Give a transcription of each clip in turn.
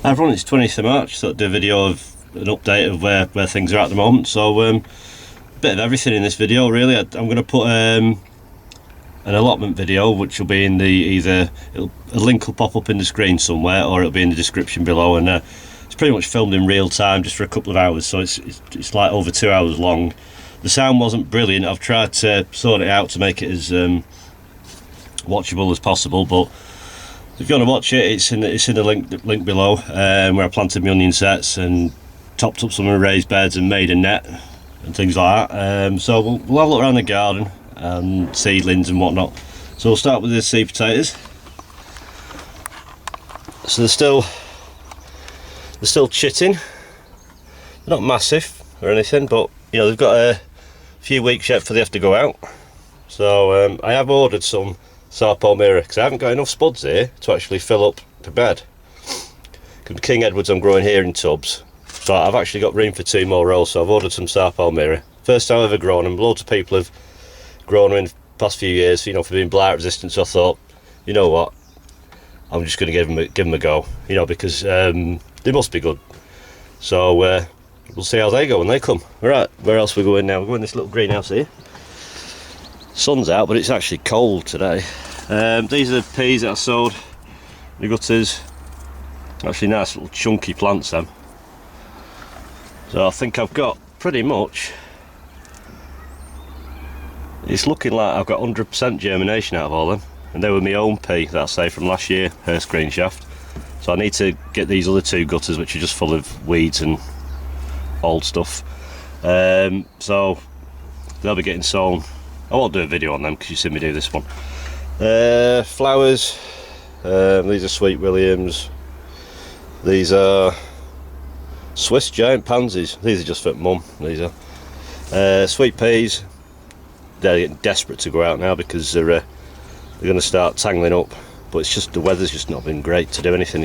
Hi everyone, it's 20th of March, so I'll do a video of an update of where things are at the moment. So a bit of everything in this video really. I'm going to put an allotment video which will be in the a link will pop up in the screen somewhere, or it'll be in the description below, and it's pretty much filmed in real time just for a couple of hours, so it's like over 2 hours long. The sound wasn't brilliant. I've tried to sort it out to make it as watchable as possible, but if you want to watch it, it's in the link below, where I planted my onion sets and topped up some of the raised beds and made a net and things like that. So we'll have a look around the garden and seedlings and whatnot. So we'll start with the seed potatoes. So they're still chitting. They're not massive or anything, but you know, they've got a few weeks yet before they have to go out. So I have ordered some Sarpo mirror because I haven't got enough spuds here to actually fill up the bed. King Edwards I'm growing here in tubs, so I've actually got room for 2 more rows, so I've ordered some Sarpo mirror. First time I've ever grown them. Loads of people have grown them in the past few years, you know, for being blight resistant, so I thought, you know what, I'm just going to give them a go, you know, because they must be good. So we'll see how they go when they come. Right, where else are we going now? We're going in this little greenhouse here. Sun's out, but it's actually cold today. These are the peas that I sowed, the gutters. Actually nice little chunky plants them. So I think I've got pretty much, it's looking like I've got 100% germination out of all them, and they were my own pea that I saved from last year, Hurst Green Shaft. So I need to get these other 2 gutters which are just full of weeds and old stuff. So they'll be getting sown. I won't do a video on them because you see me do this one. Flowers, these are Sweet Williams. These are Swiss giant pansies. These are just for mum. These are sweet peas. They're getting desperate to go out now because they're going to start tangling up. But it's just the weather's just not been great to do anything.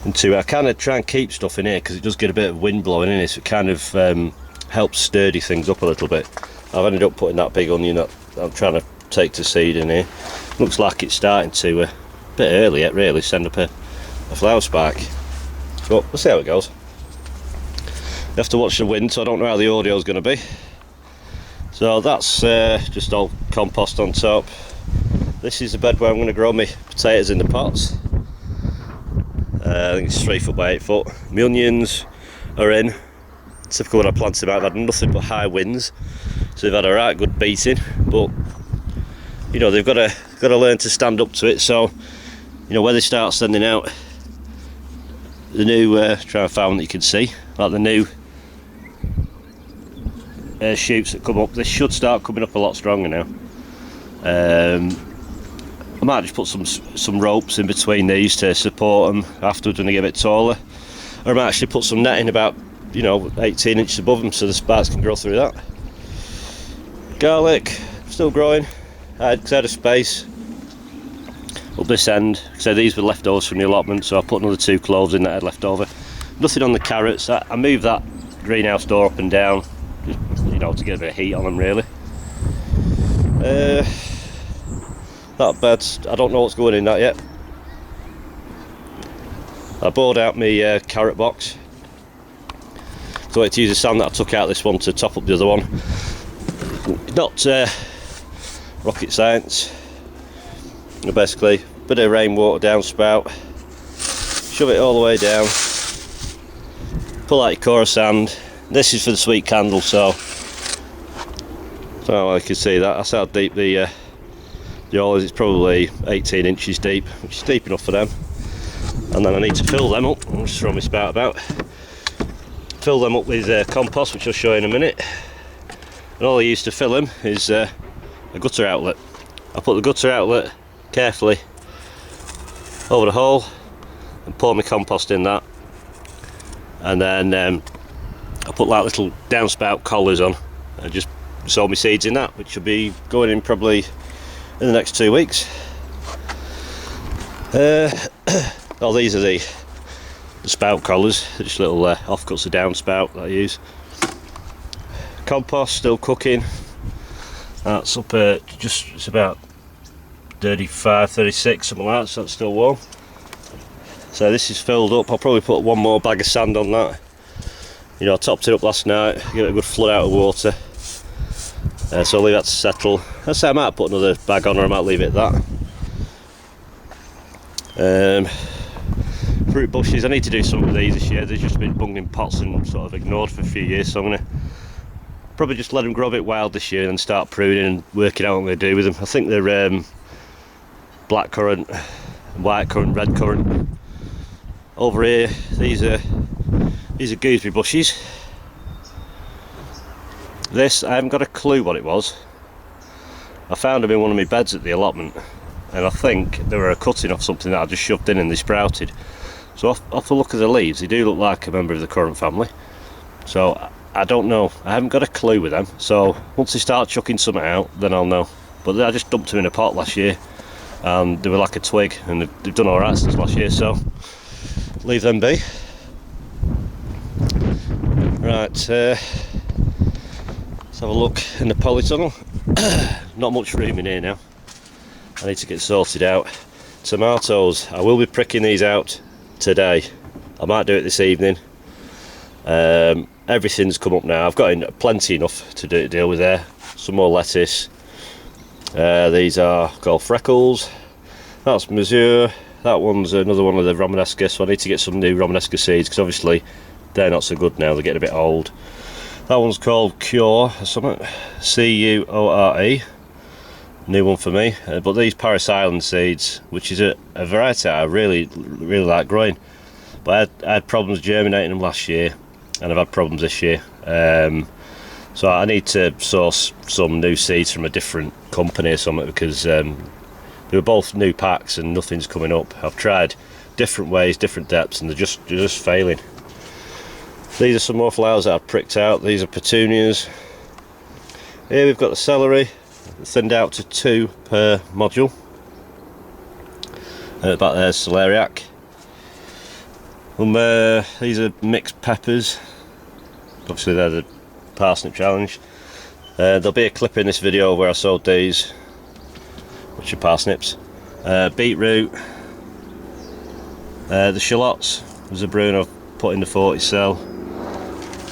I kind of try and keep stuff in here because it does get a bit of wind blowing in it, so it kind of helps sturdy things up a little bit. I've ended up putting that big onion that I'm trying to take to seed in here. Looks like it's starting to, a bit early yet really, send up a flower spike. But we'll see how it goes. You have to watch the wind, so I don't know how the audio is going to be. So that's just all compost on top. This is the bed where I'm going to grow my potatoes in the pots. I think it's 3 foot by 8 foot. My onions are in. Typical when I planted them out, I've had nothing but high winds, so they've had a right good beating. But you know, they've got to learn to stand up to it. So you know, when they start sending out the new try and find one that you can see, like the new shoots that come up, they should start coming up a lot stronger now. I might just put some ropes in between these to support them afterwards when they get a bit taller, or I might actually put some netting about, you know, 18 inches above them so the spikes can grow through that. Garlic still growing. I had a space up this end, so these were leftovers from the allotment, so I put another 2 cloves in that I had left over. Nothing on the carrots. I moved that greenhouse door up and down, just, you know, to get a bit of heat on them really. That bed, I don't know what's going in that yet. I bored out my carrot box, so I had to use the sand that I took out this one to top up the other one. Not rocket science. Basically, a bit of rainwater downspout, shove it all the way down, pull out your core of sand. This is for the sweet candle, so I can see that. That's how deep the hole is. It's probably 18 inches deep, which is deep enough for them. And then I need to fill them up. I'll just throw my spout about. Fill them up with compost, which I'll show you in a minute. And all I use to fill them is a gutter outlet. I put the gutter outlet carefully over the hole and pour my compost in that, and then I put like little downspout collars on and just sow my seeds in that, which will be going in probably in the next 2 weeks. Oh, these are the spout collars, just little offcuts of downspout that I use. Compost still cooking. That's up at it's about 35, 36, something like that, so it's still warm. So this is filled up. I'll probably put one more bag of sand on that. You know, I topped it up last night, give it a good flood out of water. So I'll leave that to settle. I say I might put another bag on, or I might leave it at that. Fruit bushes, I need to do some of these this year. They've just been bunged in pots and sort of ignored for a few years, so I'm going to probably just let them grow a bit wild this year and start pruning and working out what I'm going to do with them. I think they're black currant, white currant, red currant. Over here, these are gooseberry bushes. This, I haven't got a clue what it was. I found them in one of my beds at the allotment, and I think they were a cutting off something that I just shoved in and they sprouted. So off the look of the leaves, they do look like a member of the currant family. So I don't know, I haven't got a clue with them. So once they start chucking something out, then I'll know. But I just dumped them in a pot last year, and they were like a twig, and they've done alright since last year, so leave them be. Right, let's have a look in the polytunnel. Not much room in here now. I need to get sorted out. Tomatoes, I will be pricking these out today. I might do it this evening. Everything's come up now. I've got plenty enough to deal with there. Some more lettuce. These are called freckles. That's Mazur. That one's another one of the Romanesca, so I need to get some new Romanesca seeds, because obviously they're not so good now, they're getting a bit old. That one's called Cure or something, C-U-O-R-E, new one for me. But these Paris Island seeds, which is a variety I really like growing, but I had problems germinating them last year, and I've had problems this year. So I need to source some new seeds from a different company or something, because they were both new packs and nothing's coming up. I've tried different ways, different depths, and they're just failing. These are some more flowers that I've pricked out. These are petunias. Here we've got the celery, thinned out to 2 per module. Back there's celeriac. These are mixed peppers. Obviously they're the parsnip challenge. There'll be a clip in this video where I sowed these, which are parsnips. Beetroot. The shallots, there's a brune I've put in the 40 cell.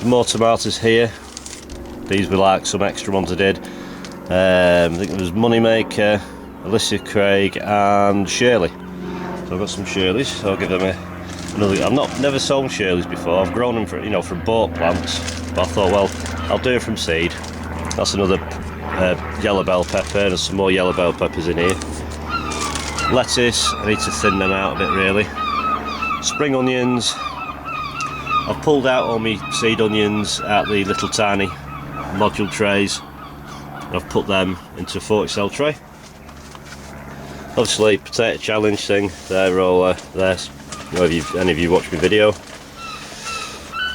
More tomatoes here. These were like some extra ones I did. I think there was Moneymaker, Alicia Craig and Shirley. So I've got some Shirleys, so I'll give them another. I've never sown Shirleys before. I've grown them from bought plants, but I thought, well, I'll do it from seed. That's another yellow bell pepper. There's some more yellow bell peppers in here. Lettuce, I need to thin them out a bit really. Spring onions. I've pulled out all my seed onions out the little tiny module trays. I've put them into a 40 cell tray. Obviously, potato challenge thing, they're all there. If any of you watched my video.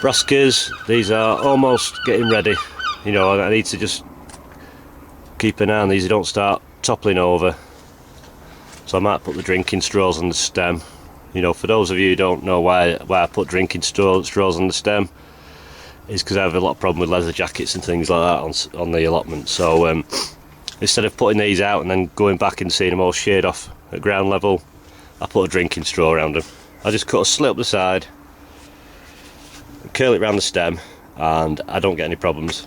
Brassicas, these are almost getting ready. You know, I need to just keep an eye on these, they don't start toppling over. So I might put the drinking straws on the stem. You know, for those of you who don't know why I put drinking straws on the stem, is because I have a lot of problem with leather jackets and things like that on the allotment. So instead of putting these out and then going back and seeing them all sheared off at ground level, I put a drinking straw around them. I just cut a slit up the side, curl it around the stem, and I don't get any problems.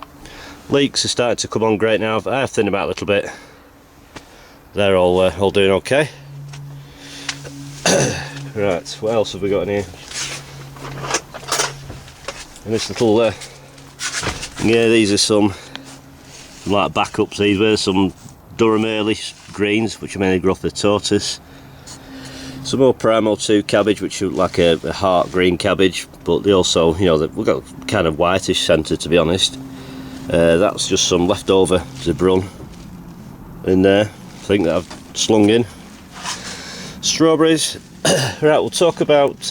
Leeks are starting to come on great now. I have thinned them out a little bit. They're all doing okay. Right, what else have we got in here? And this little, yeah, these are some like backups. These were some Durham early greens, which are mainly grow off the tortoise. Some more Primo 2 cabbage, which look like a heart green cabbage, but they also, you know, we've got kind of whitish centre, to be honest. That's just some leftover zebrun in there, I think, that I've slung in. Strawberries. Right, we'll talk about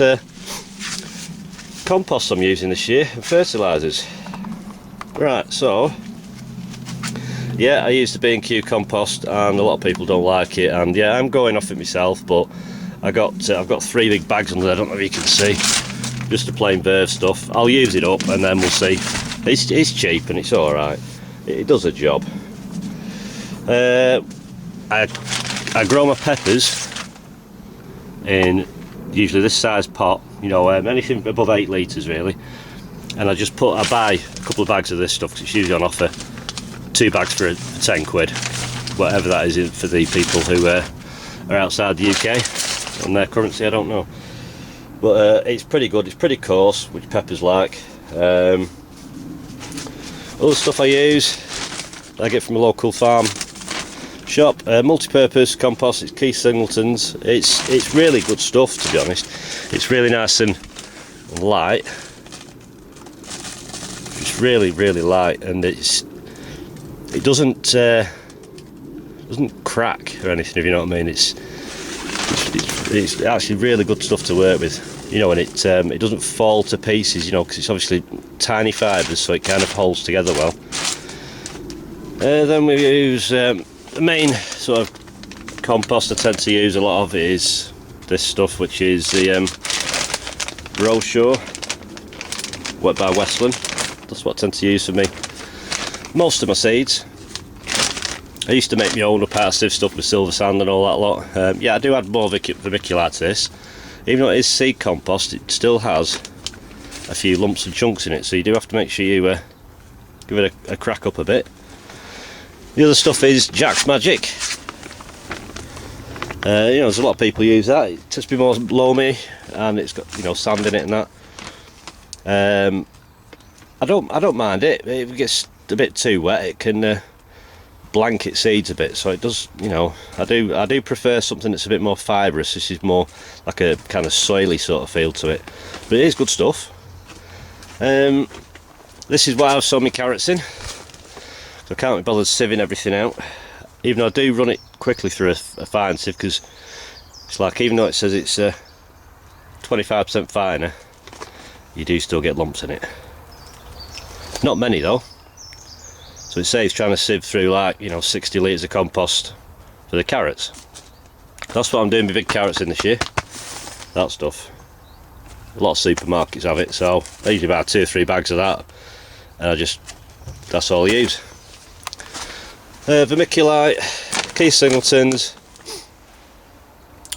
compost I'm using this year and fertilisers. Right, so yeah, I use the B&Q compost, and a lot of people don't like it, and yeah, I'm going off it myself, but I've got 3 big bags under there. I don't know if you can see, just the plain Verve stuff. I'll use it up and then we'll see. It's cheap and it's alright, it does a job. I grow my peppers in usually this size pot, you know, anything above 8 litres really, and I buy a couple of bags of this stuff because it's usually on offer. 2 bags for 10 quid, whatever that is for the people who are outside the UK on their currency, I don't know, but it's pretty good. It's pretty coarse, which peppers like. Other stuff I use, I get from a local farm shop, multi-purpose compost. It's Keith Singleton's. It's really good stuff, to be honest. It's really nice and light. It's really light, and it doesn't crack or anything, if you know what I mean. It's actually really good stuff to work with, you know, and it doesn't fall to pieces, you know, because it's obviously tiny fibres, so it kind of holds together well. Then we use the main sort of compost I tend to use a lot of is this stuff, which is the Roshore Wet by Westland. That's what I tend to use for me most of my seeds. I used to make my own parsnip stuff with silver sand and all that lot. Yeah, I do add more vermiculite to this. Even though it is seed compost, it still has a few lumps and chunks in it, so you do have to make sure you give it a crack up a bit. The other stuff is Jack's Magic. You know, there's a lot of people use that. It tends to be more loamy, and it's got, you know, sand in it and that. I don't mind it. If it gets a bit too wet, it can blanket seeds a bit, so it does, you know. I do prefer something that's a bit more fibrous. This is more like a kind of soily sort of feel to it, but it is good stuff. This is why I've sown my carrots in. I can't be bothered sieving everything out, even though I do run it quickly through a fine sieve, because it's like, even though it says it's 25% finer, you do still get lumps in it. Not many though, so it saves trying to sieve through, like, you know, 60 litres of compost for the carrots. That's what I'm doing with big carrots in this year, that stuff. A lot of supermarkets have it, so I usually buy 2 or 3 bags of that, and that's all I use. Vermiculite, Keith Singleton's.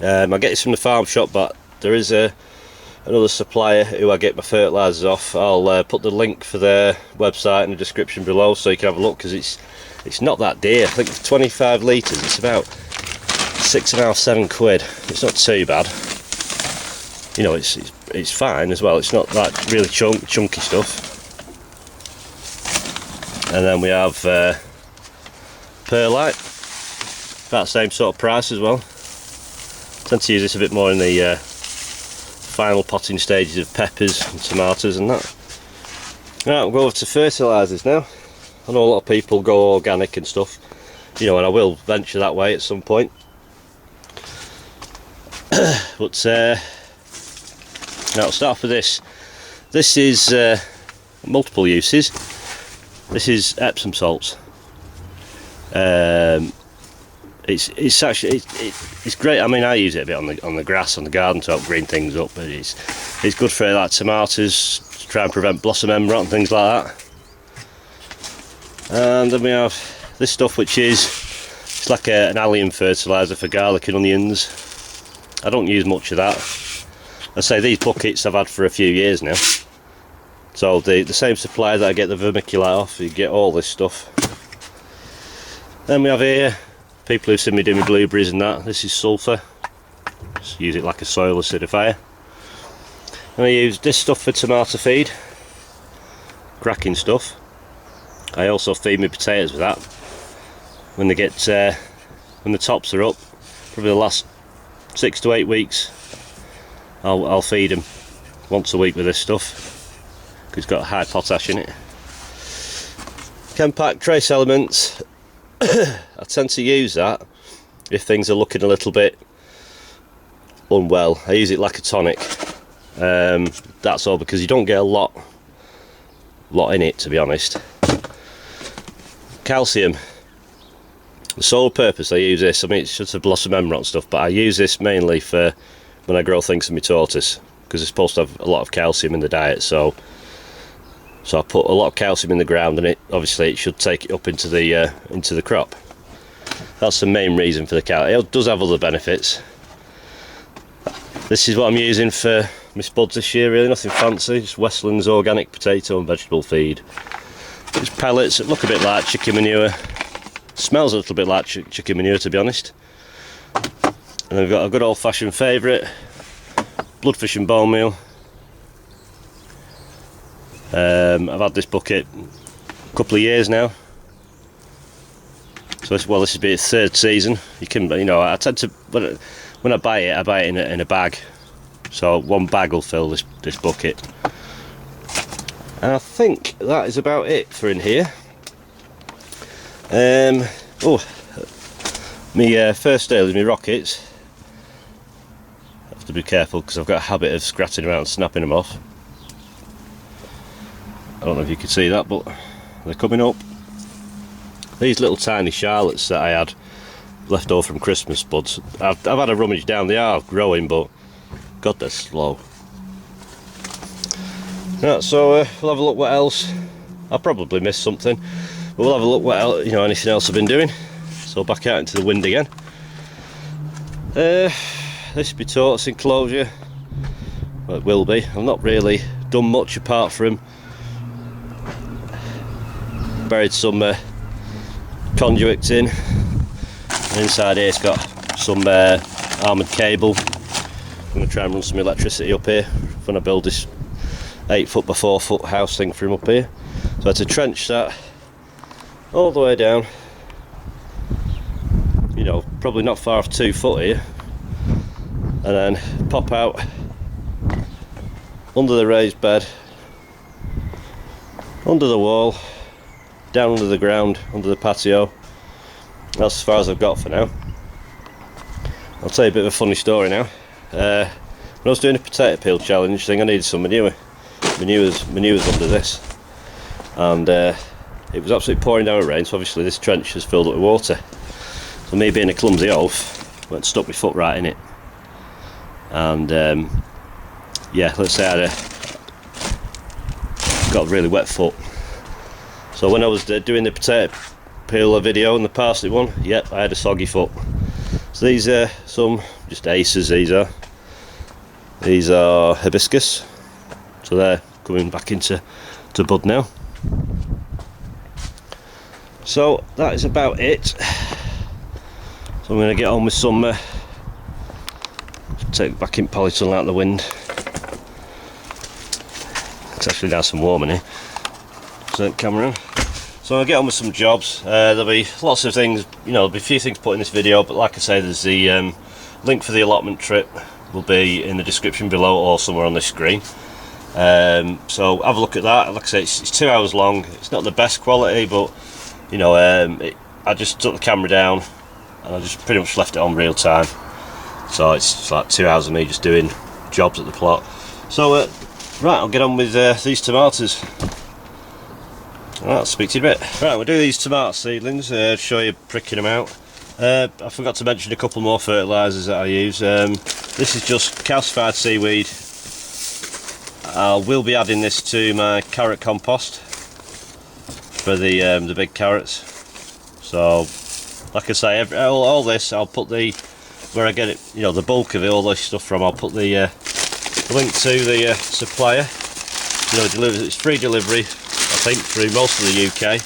I get this from the farm shop, but there is another supplier who I get my fertilisers off. I'll put the link for their website in the description below, so you can have a look, because it's not that dear. I think for 25 litres it's about 6.5–7 quid. It's not too bad. You know, it's fine as well. It's not that really chunky stuff. And then we have Perlite, about the same sort of price as well. Tend to use this a bit more in the final potting stages of peppers and tomatoes and that. Right, we'll go over to fertilisers now. I know a lot of people go organic and stuff, you know, and I will venture that way at some point. But now I'll start off with this. This is multiple uses. This is Epsom salts. It's actually it's great. I mean, I use it a bit on the grass on the garden to help green things up, but it's good for like tomatoes, to try and prevent blossom end rot and things like that. And then we have this stuff, which is, it's like an allium fertiliser for garlic and onions. I don't use much of that. I say these buckets I've had for a few years now. So the same supplier that I get the vermiculite off, you get all this stuff. Then we have here, people who've seen me do my blueberries and that, this is sulphur. Just use it like a soil acidifier. And I use this stuff for tomato feed, cracking stuff. I also feed my potatoes with that. When they get, when the tops are up, probably the last 6 to 8 weeks, I'll feed them once a week with this stuff. It's got high potash in it. Chempact Trace Elements. I tend to use that if things are looking a little bit unwell. I use it like a tonic. That's all, because you don't get a lot in it, to be honest. Calcium. The sole purpose I use this, I mean, it's just a blossom end rot stuff, but I use this mainly for when I grow things for my tortoise, because it's supposed to have a lot of calcium in the diet. So I put a lot of calcium in the ground, and it should take it up into the crop. That's the main reason for the calcium. It does have other benefits. This is what I'm using for my spuds this year, really, nothing fancy, just Westland's organic potato and vegetable feed. Just pellets that look a bit like chicken manure, smells a little bit like chicken manure, to be honest. And I've got a good old-fashioned favourite, bloodfish and bone meal. I've had this bucket a couple of years now, so this will be its third season. You can, you know, I tend to, when I buy it in a bag, so one bag will fill this bucket. And I think that is about it for in here. My first sale is my rockets. I have to be careful because I've got a habit of scratching them out and snapping them off. I don't know if you can see that, but they're coming up. These little tiny Charlottes that I had left over from Christmas buds, I've had a rummage down. They are growing, but God, they're slow. Right, so we'll have a look what else. I'll probably miss something, but we'll have a look what else, you know, anything else I've been doing. So back out into the wind again. This will be tortoise enclosure. Well, it will be. I've not really done much apart from buried some conduits in. And inside here it's got some armoured cable. I'm going to try and run some electricity up here when I build this 8 foot by 4 foot house thing for him up here. So I had to trench that all the way down, you know, probably not far off 2 foot here, and then pop out under the raised bed, under the wall, down under the ground, under the patio. That's as far as I've got for now. I'll tell you a bit of a funny story now. When I was doing a potato peel challenge thing, I needed some manure. Manure's under this, and it was absolutely pouring down with rain, so obviously this trench has filled up with water. So me being a clumsy oaf, went and stuck my foot right in it, and yeah, let's say I got a really wet foot. So when I was doing the potato peel video and the parsnip one, yep, I had a soggy foot. So these are some just aces. These are hibiscus, so they're coming back into bud now. So that is about it. So I'm going to get on with some take back in polytunnel out of the wind. It's actually nice and warm in here. Turn the camera on. So I'll get on with some jobs. There'll be lots of things, you know, there'll be a few things put in this video, but like I say, there's the link for the allotment trip will be in the description below or somewhere on this screen. So have a look at that. Like I say, it's 2 hours long. It's not the best quality, but you know, I just took the camera down and I just pretty much left it on real time. So it's like 2 hours of me just doing jobs at the plot. So right, I'll get on with these tomatoes. Right, I'll speak to you in a bit. Right, we'll do these tomato seedlings, show you pricking them out. I forgot to mention a couple more fertilisers that I use. This is just calcified seaweed. I will be adding this to my carrot compost for the big carrots. So, like I say, all this, I'll put where I get it, you know, the bulk of it, all this stuff from, I'll put the link to the supplier. You know, it's free delivery, I think, through most of the UK.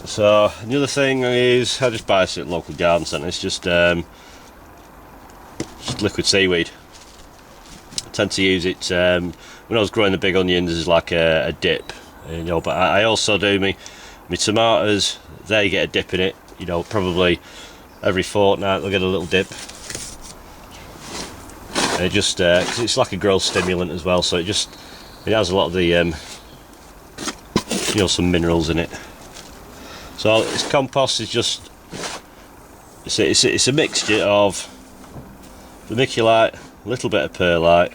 So another thing I just buy this at local garden centre. It's just liquid seaweed. I tend to use it when I was growing the big onions as like a dip, you know. But I also do my tomatoes. They get a dip in it, you know. Probably every fortnight they'll get a little dip. And just because it's like a growth stimulant as well, so it has a lot of the you know, some minerals in it. So this compost is just it's a mixture of vermiculite, a little bit of perlite,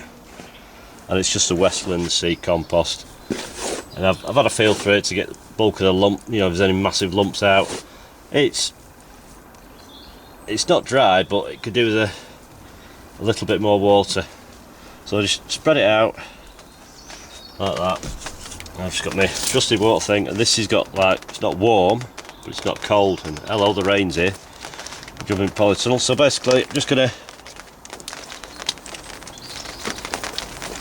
and it's just a Westland seed compost. And I've had a feel for it to get the bulk of the lump, you know, if there's any massive lumps out. It's not dry, but it could do with a little bit more water. So I just spread it out like that. I've just got my trusty water thing, and this has got, like, it's not warm, but it's not cold, and hello, the rain's here. Jumping polytunnel. So basically, I'm just going to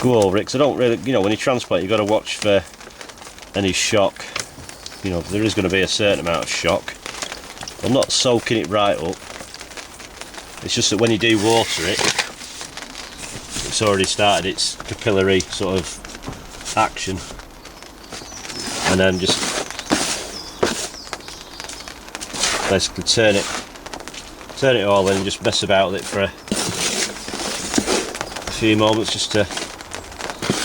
go over it, because I don't really, you know, when you transplant you've got to watch for any shock. You know, there is going to be a certain amount of shock. I'm not soaking it right up. It's just that when you do water it, it's already started its capillary sort of action, and then just basically turn it all in and just mess about with it for a few moments, just to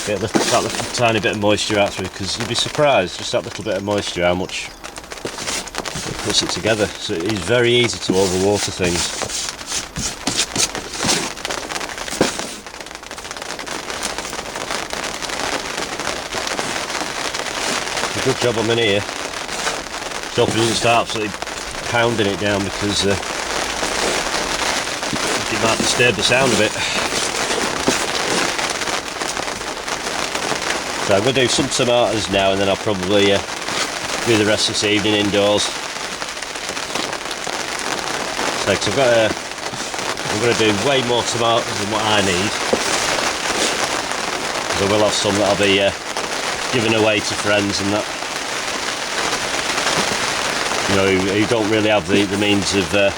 get that little tiny bit of moisture out through, because you'd be surprised just that little bit of moisture how much it puts it together. So it is very easy to overwater things. Good job I'm in here. Just hope it doesn't start absolutely pounding it down, because it might disturb the sound a bit. So I'm going to do some tomatoes now, and then I'll probably do the rest this evening indoors. So, cause I'm going to do way more tomatoes than what I need. Because I will have some that I'll be giving away to friends and that. You know, who don't really have the means of, you know,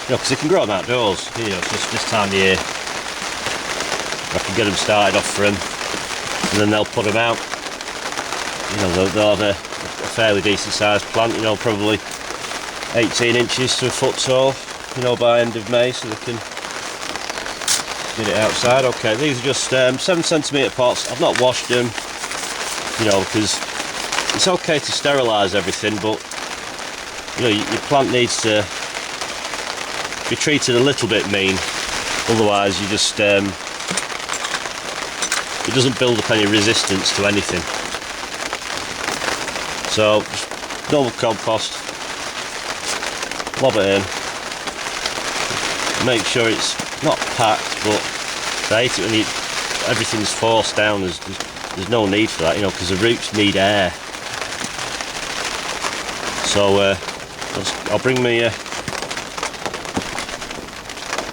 because they can grow them outdoors. You know, it's just this time of year. I can get them started off for them, and then they'll put them out. You know, they'll have a fairly decent sized plant, you know, probably 18 inches to a foot tall, you know, by end of May, so they can get it outside. Okay, these are just 7cm pots. I've not washed them, you know, because it's okay to sterilise everything, but you know, your plant needs to be treated a little bit mean, otherwise you just it doesn't build up any resistance to anything. So just normal compost, lob it in, make sure it's not packed, but I hate it when everything's forced down. There's no need for that, you know, because the roots need air. So I'll bring my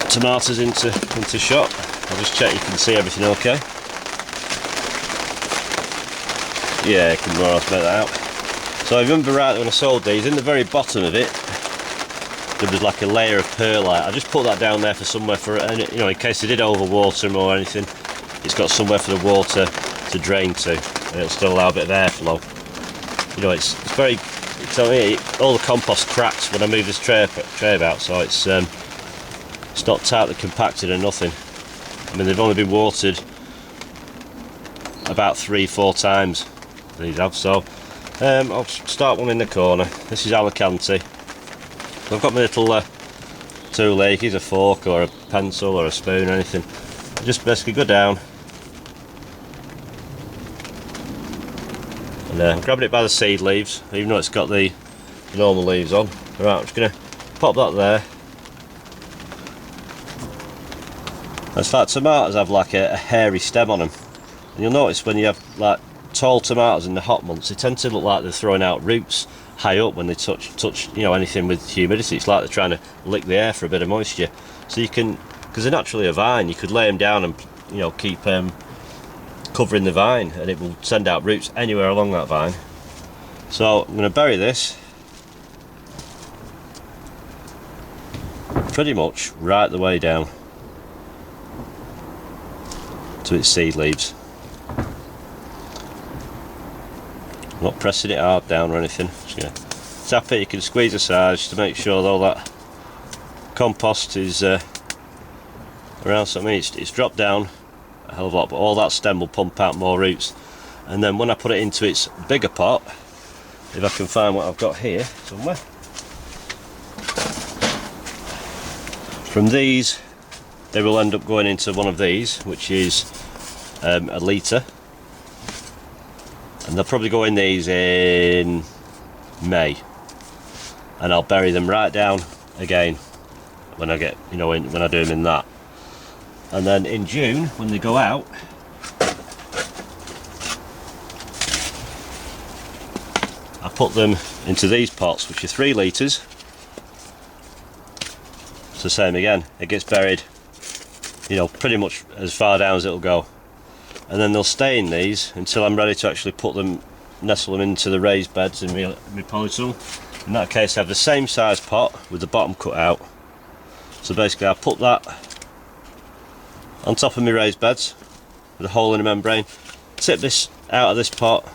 tomatoes into shot. I'll just check you can see everything okay. Yeah, I can more or less make that out. So I remember right when I sold these, in the very bottom of it there was like a layer of perlite. I just put that down there for somewhere for, you know, in case they did overwater them or anything, it's got somewhere for the water to drain to, and it'll still allow a bit of airflow. You know, it's very, so all the compost cracks when I move this tray about, so it's not tightly compacted or nothing. I mean, they've only been watered about 3-4 times, these have. So I'll start one in the corner. This is Alicante. So I've got my little tool here. You can use a fork or a pencil or a spoon or anything. Just basically go down and I'm grabbing it by the seed leaves, even though it's got the normal leaves on. Right, I'm just going to pop that there. In fact, tomatoes have like a hairy stem on them, and you'll notice when you have like tall tomatoes in the hot months, they tend to look like they're throwing out roots high up when they touch you know, anything with humidity. It's like they're trying to lick the air for a bit of moisture. So you can, because they're naturally a vine, you could lay them down and, you know, keep covering the vine, and it will send out roots anywhere along that vine. So I'm going to bury this pretty much right the way down to its seed leaves. I'm not pressing it hard down or anything, just going to tap it. You can squeeze the sides to make sure that all that compost is around. So I mean, it's dropped down a hell of a lot, but all that stem will pump out more roots. And then when I put it into its bigger pot, if I can find what I've got here somewhere, from these they will end up going into one of these, which is a litre, and they'll probably go in these in May, and I'll bury them right down again when I get, you know, when I do them in that. And then in June, when they go out, I put them into these pots, which are 3 litres. It's the same again, it gets buried, you know, pretty much as far down as it'll go. and then they'll stay in these until I'm ready to actually put them, nestle them into the raised beds in my polytunnel. In that case, I have the same size pot with the bottom cut out. So basically I put that on top of my raised beds with a hole in the membrane, tip this out of this pot,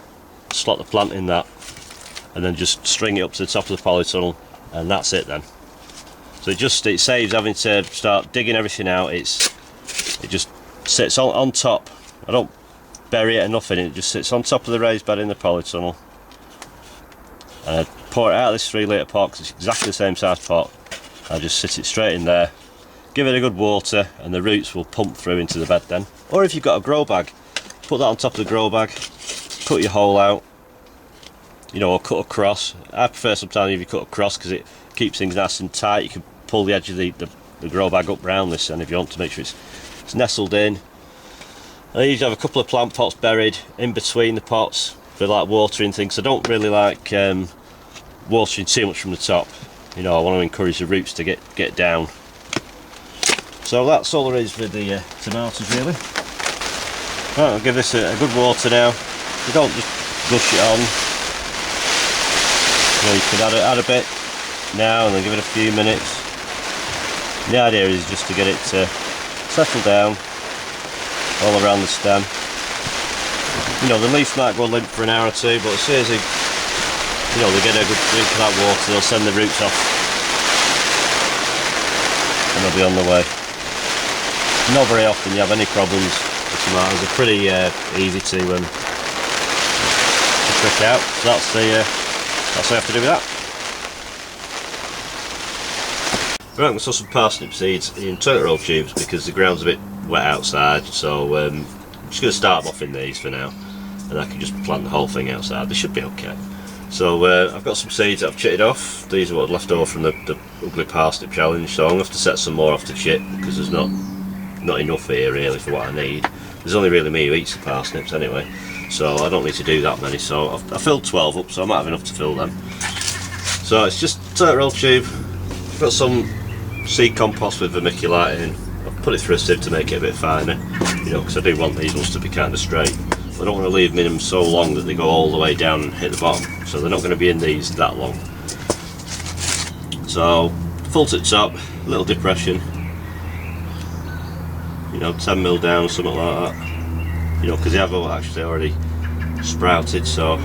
slot the plant in that, and then just string it up to the top of the polytunnel, and that's it then. So it saves having to start digging everything out. It just sits on top. I don't bury it or nothing, it just sits on top of the raised bed in the polytunnel. And I pour it out of this 3 litre pot because it's exactly the same size pot. I just sit it straight in there, give it a good water, and the roots will pump through into the bed then. Or if you've got a grow bag, put that on top of the grow bag, cut your hole out, you know, or cut across. I prefer sometimes if you cut across because it keeps things nice and tight. You can pull the edge of the grow bag up round this, and if you want to make sure it's nestled in. I usually have a couple of plant pots buried in between the pots for like watering things. I don't really like watering too much from the top. You know, I want to encourage the roots to get down. So that's all there is with the tomatoes really. Right, I'll give this a good water now. You don't just gush it on. You know, you could add a bit now and then give it a few minutes. The idea is just to get it to settle down all around the stem. You know, the leaves might go limp for an hour or two, but as soon as they get a good drink of that water, they'll send the roots off and they'll be on the way. Not very often you have any problems with tomatoes. They're pretty easy to trick out. So that's all you have to do with that. Right, I'm going to sow some parsnip seeds in toilet roll tubes because the ground's a bit wet outside, so I'm just going to start them off in these for now, and I can just plant the whole thing outside. They should be okay. So I've got some seeds that I've chitted off. These are what left over from the ugly parsnip challenge, so I'm going to have to set some more off to chit because there's not enough here really for what I need. There's only really me who eats the parsnips anyway, so I don't need to do that many. So I filled 12 up, so I might have enough to fill them. So it's just toilet roll tube. I've got some seed compost with vermiculite in. I've put it through a sieve to make it a bit finer, you know, because I do want these ones to be kind of straight. I don't want to leave them so long that they go all the way down and hit the bottom, so they're not going to be in these that long. So full to the top, a little depression, you know, 10mm down, something like that, you know, because they have actually already sprouted, so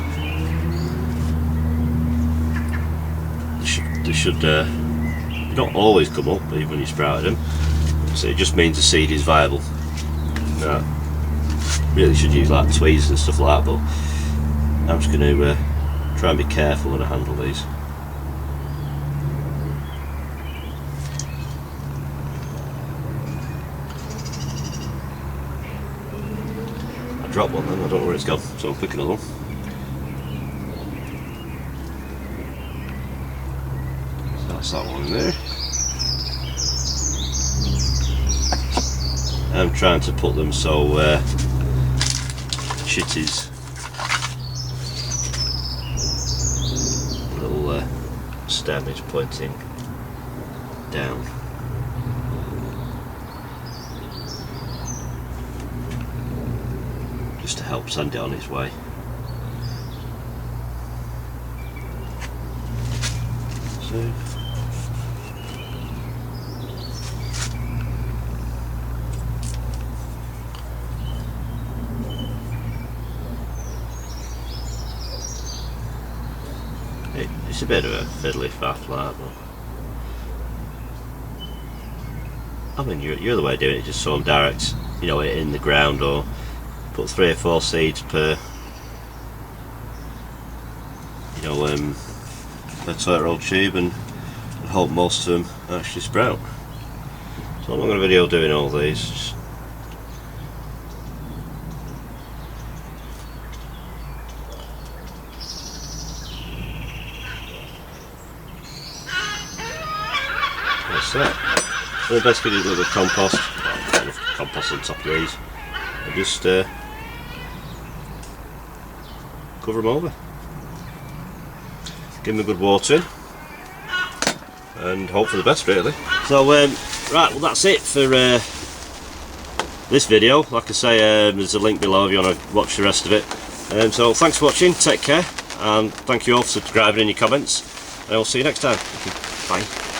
they should they don't always come up even when you sprouted them, so it just means the seed is viable. Now, really should use like tweezers and stuff like that, but I'm just going to try and be careful when I handle these. I dropped one then, I don't know where it's gone, so I'll pick another one. So that's that one in there. I'm trying to put them so chitty's little stem is pointing down. Just to help send it on its way. So it's a bit of a fiddly faff like, but I mean your other way of doing it, just sow them direct, you know, in the ground, or put 3 or 4 seeds per, you know, per toilet roll tube, and hope most of them actually sprout. So I'm not going to video doing all these. Just that. So basically just a little bit of compost, compost on top of these, and just cover them over. Give them a good watering, and hope for the best really. So right, well that's it for this video. Like I say, there's a link below if you want to watch the rest of it. So thanks for watching, take care, and thank you all for subscribing and your comments, and I'll see you next time. Bye.